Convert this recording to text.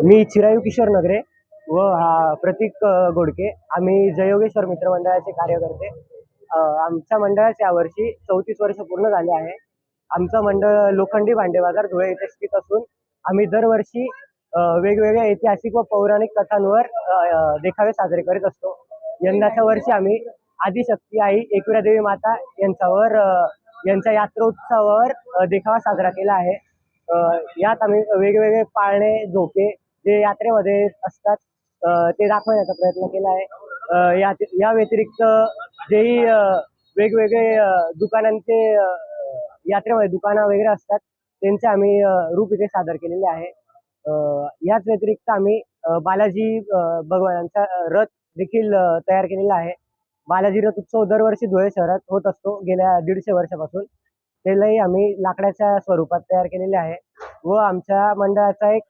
मी चिरायू किशोर नगरे व हा प्रतीक गोडके. आम्ही जययोगेश्वर मित्र मंडळाचे कार्यकर्ते. आमच्या मंडळाच्या यावर्षी 34 वर्ष पूर्ण झाले आहे. आमचं मंडळ लोखंडी भांडे बाजार धुळे येथे स्थित असून आम्ही दरवर्षी वेगवेगळ्या ऐतिहासिक व पौराणिक कथांवर देखावे साजरे करीत असतो. यंदाच्या वर्षी आम्ही आदिशक्ती आई एकविरा देवी माता यांच्या यात्रोत्सवावर देखावा साजरा केला आहे. यात आम्ही वेगवेगळे पाळणे झोके जे यात्रेमध्ये असतात ते दाखवण्याचा प्रयत्न केला आहे. या व्यतिरिक्त जेही वेगवेगळे दुकानांचे यात्रेमध्ये दुकानं वगैरे असतात त्यांचे आम्ही रूप इथे सादर केलेले आहे. याच व्यतिरिक्त आम्ही बालाजी भगवानांचा रथ देखील तयार केलेला आहे. बालाजी रथ उत्सव दरवर्षी धुळे शहरात होत असतो गेल्या 150 वर्षापासून. त्यालाही आम्ही लाकडाच्या स्वरूपात तयार केलेले आहे व आमच्या मंडळाचा एक